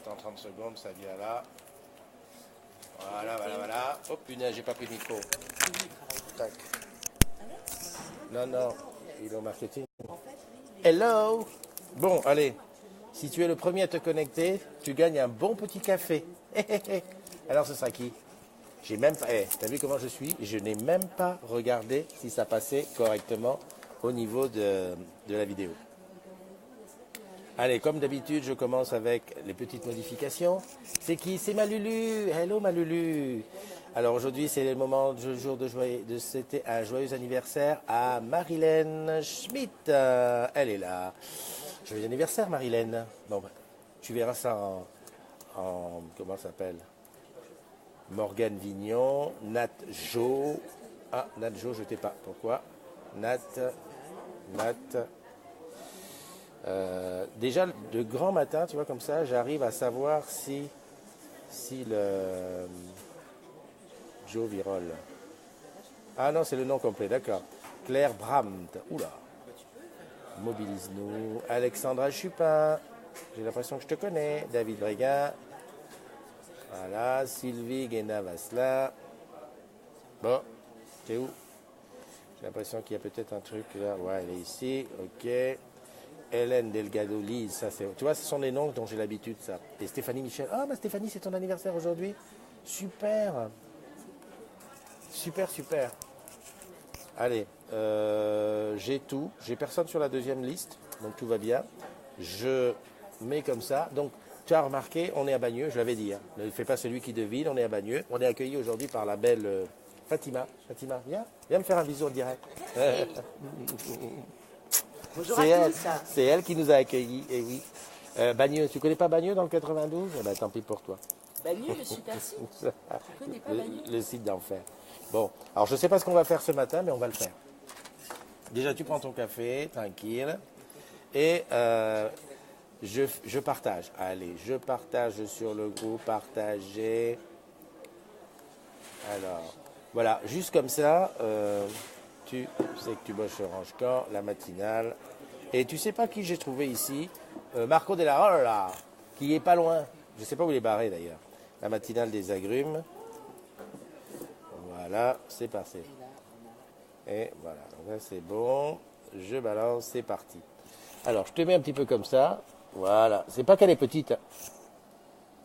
Attends 30 secondes, ça vient là. Voilà. Oh punaise, j'ai pas pris le micro. Tac. Non, il est au marketing. Hello. Bon, allez. Si tu es le premier à te connecter, tu gagnes un bon petit café. Alors ce sera qui? J'ai même pas. T'as vu comment je suis? Je n'ai même pas regardé si ça passait correctement au niveau de la vidéo. Allez, comme d'habitude, je commence avec les petites modifications. C'est qui? C'est ma Lulu. Hello ma Lulu. Alors aujourd'hui, c'est le moment du jour de c'était un joyeux anniversaire à Marilène Schmitt. Elle est là. Joyeux anniversaire Marilène. Bon, bah, tu verras ça en comment ça s'appelle? Morgane Vignon, Nat Jo. Ah, Nat Jo, je t'ai pas. Pourquoi? Nat. Déjà, de grand matin, tu vois, comme ça, j'arrive à savoir si le Joe Virol. Ah non, c'est le nom complet, d'accord. Claire Brandt. Oula. Mobilise-nous. Alexandra Chupin. J'ai l'impression que je te connais. David Bréguin. Voilà. Sylvie Guéna-Vasla. Bon, t'es où? J'ai l'impression qu'il y a peut-être un truc là. Ouais, elle est ici. Ok. Hélène Delgado Lise, ça c'est. Tu vois, ce sont les noms dont j'ai l'habitude, ça. Et Stéphanie Michel. Ah, bah Stéphanie, c'est ton anniversaire aujourd'hui. Super. Super. Allez, j'ai tout. J'ai personne sur la deuxième liste, donc tout va bien. Je mets comme ça. Donc, tu as remarqué, on est à Bagneux, je l'avais dit. Hein. Ne fais pas celui qui devine, on est à Bagneux. On est accueilli aujourd'hui par la belle Fatima. Fatima, viens me faire un bisou en direct. Bonjour à tous. C'est elle qui nous a accueillis, et oui. Bagneux, tu connais pas Bagneux dans le 92? Eh ben, tant pis pour toi. Bagneux, le super site. Tu connais pas Bagneux? Le site d'enfer. Bon, alors je sais pas ce qu'on va faire ce matin, mais on va le faire. Déjà, tu prends ton café, tranquille. Et je partage. Allez, je partage sur le groupe, partager. Alors, voilà, juste comme ça, tu sais que tu bosses chez Range-Camp, la matinale. Et tu sais pas qui j'ai trouvé ici? Marco Della Rolla, qui est pas loin. Je sais pas où il est barré d'ailleurs. La matinale des agrumes. Voilà, c'est parti. Et voilà, donc là c'est bon. Je balance, c'est parti. Alors, je te mets un petit peu comme ça. Voilà. C'est pas qu'elle est petite.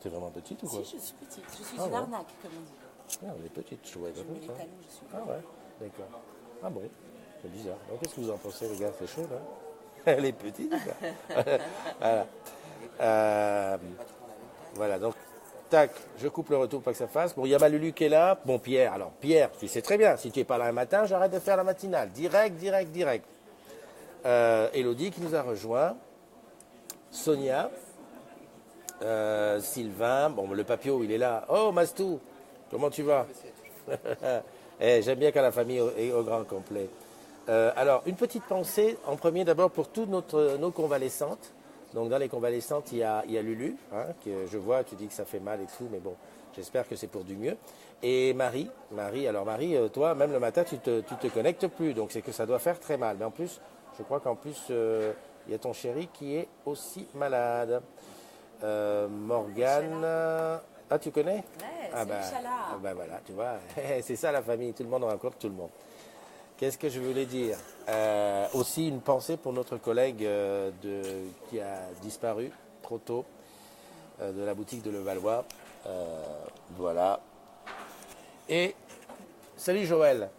C'est vraiment petite ou quoi? Si, je suis petite. Je suis une arnaque, comme on dit. Ah, elle est petite, je vois. Je mets les talons, je suis. Ah ouais, d'accord. Ah bon, c'est bizarre. Donc qu'est-ce que vous en pensez, les gars? C'est chaud, là? Elle est petite, quoi. Voilà. Voilà, donc, tac, je coupe le retour pour pas que ça fasse. Bon, il y a ma Lulu qui est là. Bon, Pierre, alors, Pierre, tu sais très bien, si tu n'es pas là un matin, j'arrête de faire la matinale. Direct. Élodie qui nous a rejoint. Sonia. Sylvain. Bon, le papio, il est là. Oh, Mastou, comment tu vas? J'aime bien quand la famille est au grand complet. Alors, une petite pensée en premier d'abord pour toutes nos convalescentes. Donc, dans les convalescentes, il y a Lulu, hein, que je vois, tu dis que ça fait mal et tout, mais bon, j'espère que c'est pour du mieux. Et Marie, alors Marie, toi, même le matin, tu te connectes plus, donc c'est que ça doit faire très mal. Mais en plus, je crois qu'en plus, il y a ton chéri qui est aussi malade. Morgane. Ah, tu connais? Ouais, ah c'est bah, Inch'Allah. bah voilà, tu vois, c'est ça la famille, tout le monde rencontre tout le monde. Qu'est-ce que je voulais dire? Aussi une pensée pour notre collègue qui a disparu trop tôt de la boutique de Levallois. Voilà. Et salut Joël.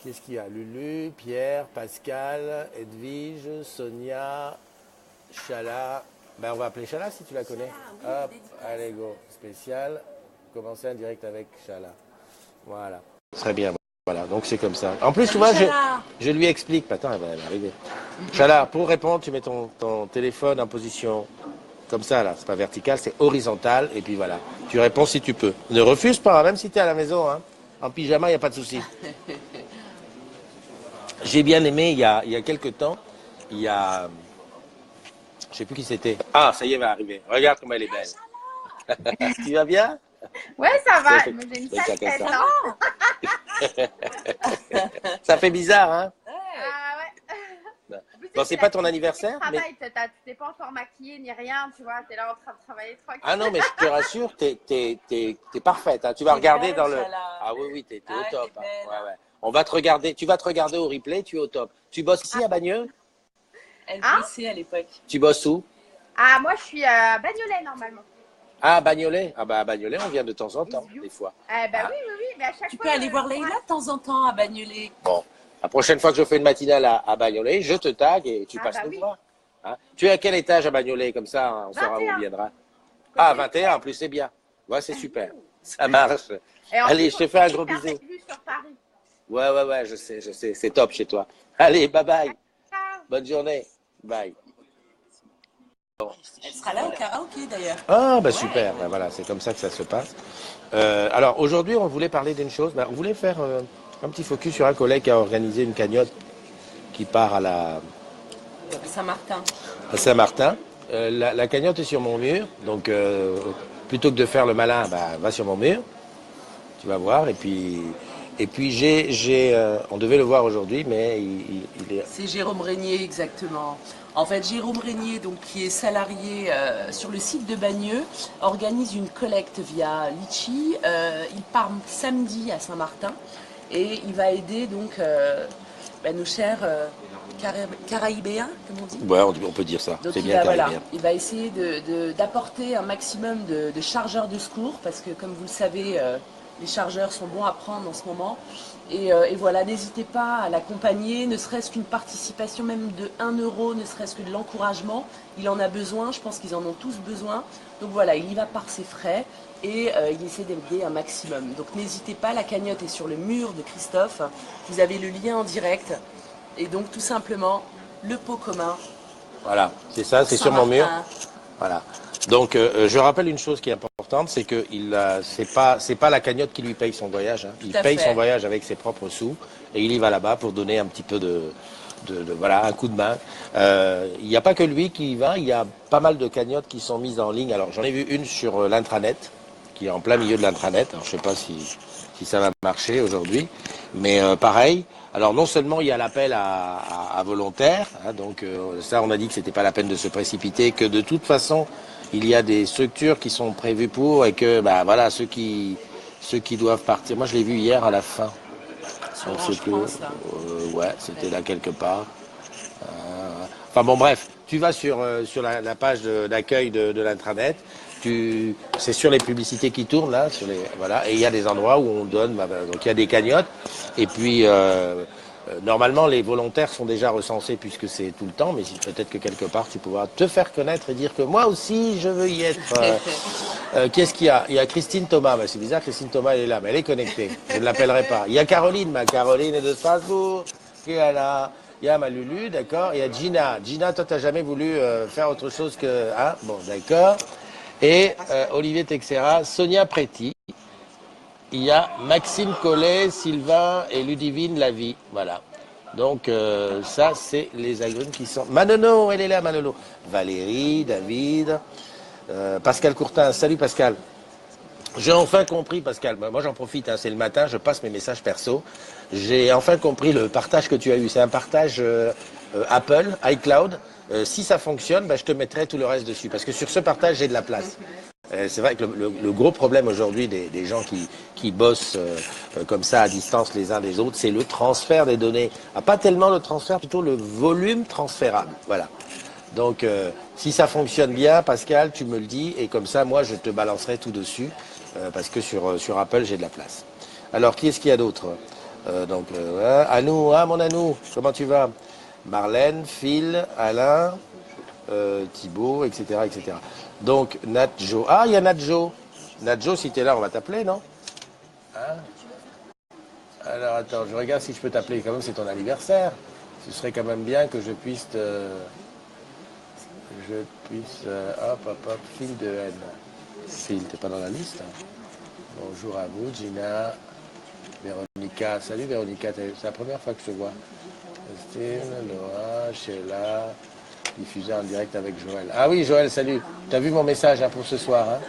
Qu'est-ce qu'il y a? Lulu, Pierre, Pascal, Edwige, Sonia, Chala. Ben, on va appeler Chala si tu la connais. Chala, oui, Hop, allez go, spécial. Commencer un direct avec Chala. Voilà. Très bien. Voilà, donc c'est comme ça. En plus, tu vois, je lui explique. Attends, elle va arriver. Chala, pour répondre, tu mets ton téléphone en position comme ça, là. C'est pas vertical, c'est horizontal. Et puis voilà. Tu réponds si tu peux. Ne refuse pas, même si tu es à la maison. Hein. En pyjama, il n'y a pas de souci. J'ai bien aimé, il y a quelques temps, il y a... Je sais plus qui c'était. Ah, ça y est, elle va arriver. Regarde comme elle est belle. Tu vas bien? Ouais, ça va. Fait- Mais j'ai une fait sale caca, tête, ça. hein. Ça fait bizarre, hein? Ah ouais. En plus, Bon, c'est pas ton anniversaire, mais... Tu t'es pas encore maquillée ni rien, tu vois, t'es là en train de travailler tranquille. Ah non, mais je te rassure, t'es parfaite. Hein. Tu vas regarder dans le... Ah oui, t'es au top. Hein. Ouais. On va te regarder, tu vas te regarder au replay, tu es au top. Tu bosses ici à Bagneux? Elle bossait à l'époque. Tu bosses où? Ah, moi je suis à Bagnolet normalement. Ah, Bagnolet? Ah bah à Bagnolet, on vient de temps en temps, des fois. Oui, mais à chaque fois... Tu peux aller voir Leïla de temps en temps à Bagnolet. Bon, la prochaine fois que je fais une matinale à Bagnolet, je te tag et tu passes nous voir. Hein? Tu es à quel étage à Bagnolet? Comme ça, hein, on saura où on viendra. Ah, 21, en plus, c'est bien. Ouais, c'est super. Ça marche. Allez, je te fais un gros bisou. Ouais, je sais. C'est top chez toi. Allez, bye bye. Bonne journée. Bye. Elle sera là au karaoké d'ailleurs. Ah, bah super. Ben, voilà, c'est comme ça que ça se passe. Alors, aujourd'hui, on voulait parler d'une chose. Ben, on voulait faire un petit focus sur un collègue qui a organisé une cagnotte qui part à Saint-Martin. À Saint-Martin. La cagnotte est sur mon mur. Donc, plutôt que de faire le malin, va sur mon mur. Tu vas voir. Et puis on devait le voir aujourd'hui, mais il est... C'est Jérôme Régnier, exactement. En fait, Jérôme Régnier, donc, qui est salarié sur le site de Bagneux, organise une collecte via Litchi. Il part samedi à Saint-Martin et il va aider donc nos chers Caraïbéens, comme on dit. Ouais, on peut dire ça. C'est bien Caraïbéen. Il va essayer d'apporter un maximum de chargeurs de secours parce que, comme vous le savez, les chargeurs sont bons à prendre en ce moment. Et voilà, n'hésitez pas à l'accompagner, ne serait-ce qu'une participation même de 1 euro, ne serait-ce que de l'encouragement. Il en a besoin, je pense qu'ils en ont tous besoin. Donc voilà, il y va par ses frais et il essaie d'aider un maximum. Donc n'hésitez pas, la cagnotte est sur le mur de Christophe. Vous avez le lien en direct. Et donc tout simplement, le pot commun. Voilà, c'est ça, c'est sur mon mur. Voilà. Donc, je rappelle une chose qui est importante, c'est que c'est pas la cagnotte qui lui paye son voyage. Hein. Il paye son voyage avec ses propres sous et il y va là-bas pour donner un petit peu voilà, un coup de main. Il n'y a pas que lui qui y va, il y a pas mal de cagnottes qui sont mises en ligne. Alors, j'en ai vu une sur l'intranet, qui est en plein milieu de l'intranet. Alors, je ne sais pas si ça va marcher aujourd'hui, mais pareil. Alors non seulement il y a l'appel à volontaires, hein, donc ça on a dit que c'était pas la peine de se précipiter, que de toute façon il y a des structures qui sont prévues pour et que voilà ceux qui doivent partir. Moi je l'ai vu hier à la fin. Ouais, c'était là quelque part. Enfin bon bref, tu vas sur la page d'accueil de l'intranet. C'est sur les publicités qui tournent là, voilà, et il y a des endroits où on donne, donc il y a des cagnottes, et puis normalement les volontaires sont déjà recensés puisque c'est tout le temps, mais peut-être que quelque part tu pourras te faire connaître et dire que moi aussi je veux y être. Qu'est-ce qu'il y a? Il y a Christine Thomas, c'est bizarre, Christine Thomas elle est là, mais elle est connectée, je ne l'appellerai pas. Il y a Caroline, Caroline est de Strasbourg, qui est là. Il y a ma Lulu, d'accord, il y a Gina. Gina, toi t'as jamais voulu faire autre chose que... Hein, bon, d'accord. Et Olivier Texera, Sonia Préti, il y a Maxime Collet, Sylvain et Ludivine Lavie. Voilà. Donc ça, c'est les agrumes qui sont... Manono, elle est là, Manono. Valérie, David, Pascal Courtin. Salut Pascal. J'ai enfin compris, Pascal, moi j'en profite, hein, c'est le matin, je passe mes messages perso. J'ai enfin compris le partage que tu as eu. C'est un partage Apple, iCloud. Si ça fonctionne, je te mettrai tout le reste dessus. Parce que sur ce partage, j'ai de la place. C'est vrai que le gros problème aujourd'hui des gens qui bossent comme ça à distance les uns des autres, c'est le transfert des données. Ah, pas tellement le transfert, plutôt le volume transférable. Voilà. Donc, si ça fonctionne bien, Pascal, tu me le dis. Et comme ça, moi, je te balancerai tout dessus. Parce que sur Apple, j'ai de la place. Alors, qui est-ce qu'il y a d'autre? Anou, mon Anou, comment tu vas? Marlène, Phil, Alain, Thibaut, etc., etc. Donc, Nadjo. Ah, il y a Nadjo. Nadjo, si tu es là, on va t'appeler, non? Hein? Alors, attends, je regarde si je peux t'appeler. Quand même, c'est ton anniversaire. Ce serait quand même bien que je puisse hop, Phil de N. Phil, t'es pas dans la liste? Hein? Bonjour à vous, Gina, Véronica. Salut, Véronica. C'est la première fois que je te vois. Christine, Noah, Sheila, diffusé en direct avec Joël. Ah oui, Joël, salut. Tu as vu mon message pour ce soir, hein?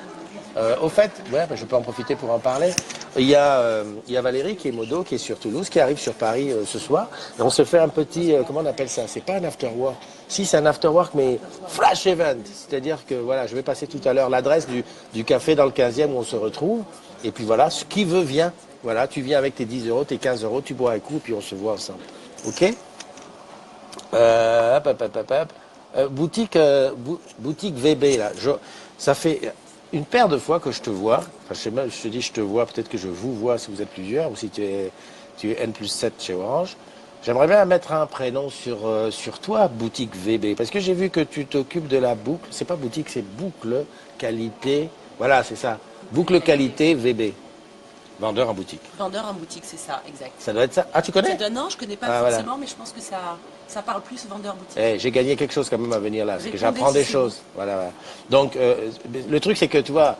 Au fait, ouais, je peux en profiter pour en parler. il y a Valérie qui est modo, qui est sur Toulouse, qui arrive sur Paris ce soir. Et on se fait un petit, comment on appelle ça? C'est pas un after work. Si, c'est un after work, mais flash event. C'est-à-dire que voilà, je vais passer tout à l'heure l'adresse du café dans le 15e où on se retrouve. Et puis voilà, qui veut vient. Voilà, tu viens avec tes 10 euros, tes 15 euros, tu bois un coup, et puis on se voit ensemble. Ok? Hop, hop, hop, hop, hop. Boutique VB, là. Ça fait une paire de fois que je te vois. Enfin, je sais même, je te dis je te vois, peut-être que je vous vois si vous êtes plusieurs, ou si tu es N+7 chez Orange. J'aimerais bien mettre un prénom sur toi, Boutique VB, parce que j'ai vu que tu t'occupes de la boucle. C'est pas boutique, c'est boucle qualité. Voilà, c'est ça. Boucle qualité VB. Vendeur en boutique. Vendeur en boutique, c'est ça, exact. Ça doit être ça. Ah, tu connais? Non, je connais pas forcément, voilà. Mais je pense que ça parle plus vendeur boutique. J'ai gagné quelque chose quand même à venir là, parce que j'apprends des choses. Voilà, voilà. Donc, le truc, c'est que tu vois,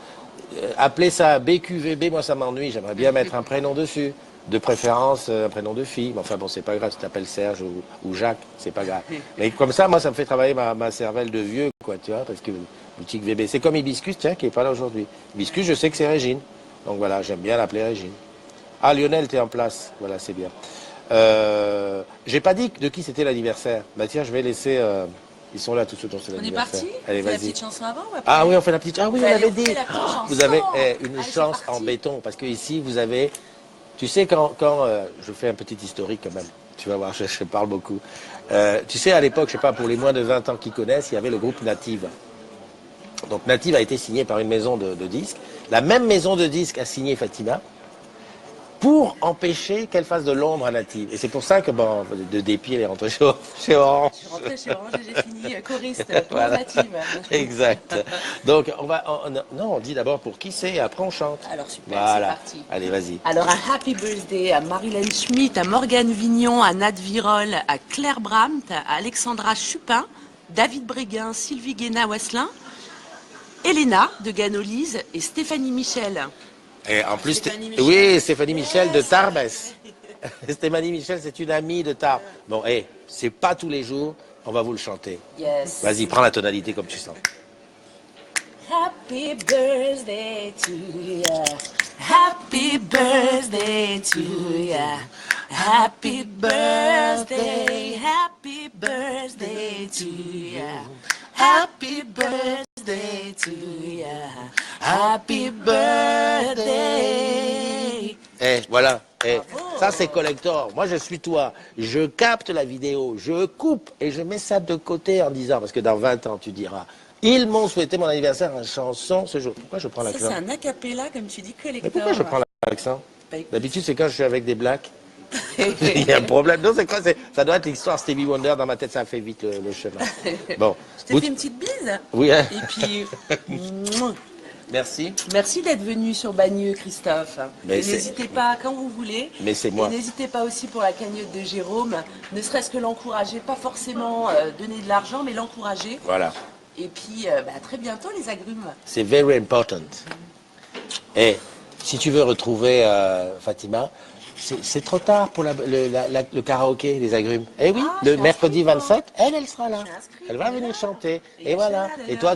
appeler ça BQVB, moi, ça m'ennuie. J'aimerais bien mettre un prénom dessus. De préférence, un prénom de fille. Mais enfin, bon, c'est pas grave, tu t'appelles Serge ou Jacques, c'est pas grave. Mais comme ça, moi, ça me fait travailler ma cervelle de vieux, quoi, tu vois, parce que boutique VB. C'est comme Hibiscus, tiens, qui est pas là aujourd'hui. Hibiscus, je sais que c'est Régine. Donc voilà, j'aime bien l'appeler Régine. Ah, Lionel, t'es en place. Voilà, c'est bien. J'ai pas dit de qui c'était l'anniversaire. Bah tiens, je vais laisser... ils sont là tout de suite, c'est l'anniversaire. On est parti? Allez, vas-y. La petite chanson avant ou après? Ah oui, on fait la petite... Ah oui, on avait dit. Vous avez une Allez, chance en béton, parce que ici, vous avez... Tu sais, quand je fais un petit historique quand même, tu vas voir, je parle beaucoup. Tu sais, à l'époque, je sais pas, pour les moins de 20 ans qui connaissent, il y avait le groupe Native. Donc Native a été signé par une maison de disques. La même maison de disques a signé Fatima pour empêcher qu'elle fasse de l'ombre à Native. Et c'est pour ça que, bon, de dépit, elle est rentrée chez Orange. Je suis rentrée chez Orange et j'ai fini choriste pour Voilà. Native. Exact. Donc, on dit d'abord pour qui c'est et après on chante. Alors super, voilà. c'est parti. Allez, vas-y. Alors un happy birthday à Marilyn Schmitt, à Morgane Vignon, à Nat Virol, à Claire Brandt, à Alexandra Chupin, David Bréguin, Sylvie Guéna-Wasselin, Elena de Ganolise et Stéphanie Michel. Et en plus, Michel. oui, Stéphanie Michel de Tarbes. Stéphanie Michel, c'est une amie de Tarbes. Bon, c'est pas tous les jours, on va vous le chanter. Yes. Vas-y, prends la tonalité comme tu sens. Happy birthday to ya. Happy birthday to ya. Happy birthday, happy birthday to ya. Happy birthday to ya. Happy birthday. Voilà. Ça, c'est collector. Moi, je suis toi. Je capte la vidéo, je coupe et je mets ça de côté en disant, parce que dans 20 ans, tu diras, ils m'ont souhaité mon anniversaire en chanson ce jour. Pourquoi je prends l'accent? Ça, c'est un acapella, comme tu dis, collector. Mais pourquoi je prends l'accent? Bah, écoute. D'habitude, c'est quand je suis avec des blacks. Il y a un problème. Non, c'est quoi? Ça doit être l'histoire Stevie Wonder dans ma tête, ça fait vite le chemin. Bon. Je t'ai fait une petite bise. Oui, hein. Et puis... Merci. Merci d'être venu sur Bagneux, Christophe. Mais et n'hésitez pas quand vous voulez. Mais c'est moi. Et n'hésitez pas aussi pour la cagnotte de Jérôme, ne serait-ce que l'encourager, pas forcément donner de l'argent, mais l'encourager. Voilà. Et puis, à très bientôt les agrumes. C'est very important. Et si tu veux retrouver Fatima, c'est trop tard pour le karaoké, les agrumes. Eh oui, le mercredi 27, elle sera là. Elle va venir chanter. Et voilà. Et toi,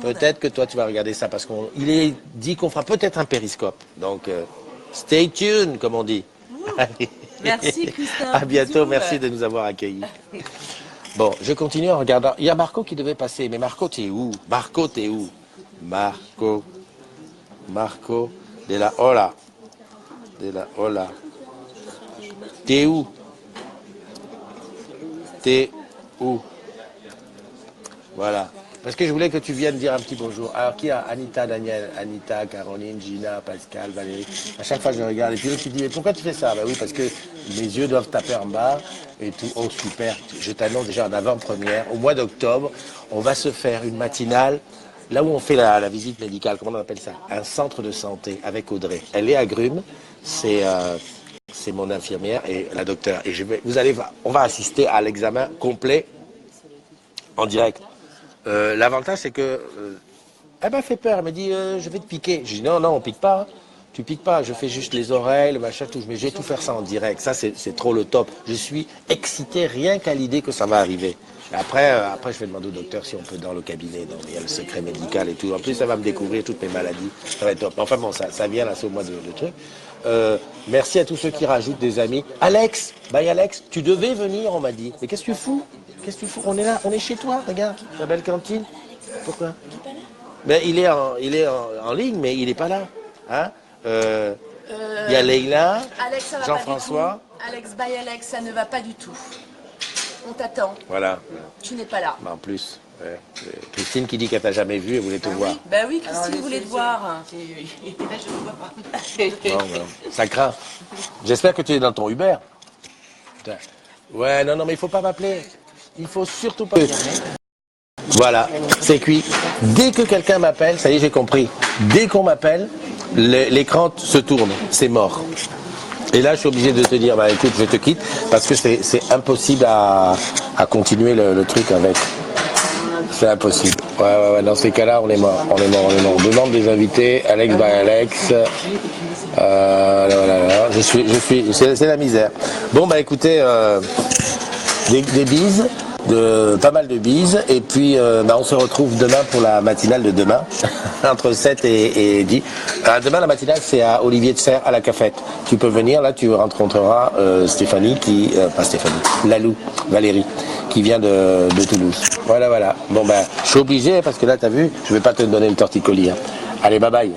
peut-être que toi, tu vas regarder ça parce qu'il est dit qu'on fera peut-être un périscope. Donc, stay tuned, comme on dit. Merci Christophe. À bientôt, Bisous. merci de nous avoir accueillis. Bon, je continue en regardant. Il y a Marco qui devait passer, mais Marco, t'es où? Marco, t'es où? Marco de la Hola. T'es où? T'es où? Voilà. Parce que je voulais que tu viennes dire un petit bonjour. Alors, qui a Anita, Daniel, Anita, Caroline, Gina, Pascal, Valérie. À chaque fois, je regarde. Et puis l'autre, tu dis, mais pourquoi tu fais ça? Ben oui, parce que mes yeux doivent taper en bas. Et tout. Oh, super. Je t'annonce déjà en avant-première. Au mois d'octobre, on va se faire une matinale. Là où on fait la visite médicale, comment on appelle ça? Un centre de santé avec Audrey. Elle est agrume. C'est mon infirmière et la docteure. Et on va assister à l'examen complet en direct. L'avantage, c'est que elle m'a fait peur. Elle m'a dit, je vais te piquer. J'ai dit, non, on pique pas. Hein. Tu piques pas, je fais juste les oreilles, le machin, tout. Mais je vais tout faire ça en direct. Ça, c'est trop le top. Je suis excité rien qu'à l'idée que ça va arriver. Après, je vais demander au docteur si on peut dans le cabinet. Donc, il y a le secret médical et tout. En plus, ça va me découvrir toutes mes maladies. Ça va être top. Enfin bon, ça vient là, c'est au mois de truc. Merci à tous ceux qui rajoutent des amis. Alex, bye Alex, tu devais venir, on m'a dit. Mais qu'est-ce que tu fous? Qu'est-ce que tu fous? On est là, on est chez toi, regarde, la belle cantine. Pourquoi? Ben, il est en ligne, mais il n'est pas là. Hein? Il y a Leïla, Alex, ça va Jean-François. pas du tout. Alex, bye Alex, ça ne va pas du tout. On t'attend. Voilà. Tu n'es pas là. Ben, en plus, ouais. Christine qui dit qu'elle t'a jamais vu, elle voulait te voir. Bah oui, Christine voulait te voir. Là, je ne vois pas. Non, non, ça craint. J'espère que tu es dans ton Uber. Putain. Ouais, non, mais il faut pas m'appeler. Il faut surtout pas. Voilà, c'est cuit. Dès que quelqu'un m'appelle, ça y est, j'ai compris. Dès qu'on m'appelle, l'écran se tourne. C'est mort. Et là, je suis obligé de te dire, bah écoute, je te quitte, parce que c'est impossible à continuer le truc avec. C'est impossible. Ouais, dans ces cas-là, on est mort. On demande des invités. Alex by Alex. Voilà. C'est la misère. Bon, bah écoutez, des bises. Pas mal de bises, et puis on se retrouve demain pour la matinale de demain entre 7 et 10. Demain la matinale c'est à Olivier de Serres à la Cafette. Tu peux venir, là tu rencontreras Stéphanie pas Stéphanie, Lalou, Valérie qui vient de Toulouse. Voilà. Bon ben je suis obligé parce que là t'as vu, je vais pas te donner le torticolis. Allez, bye bye.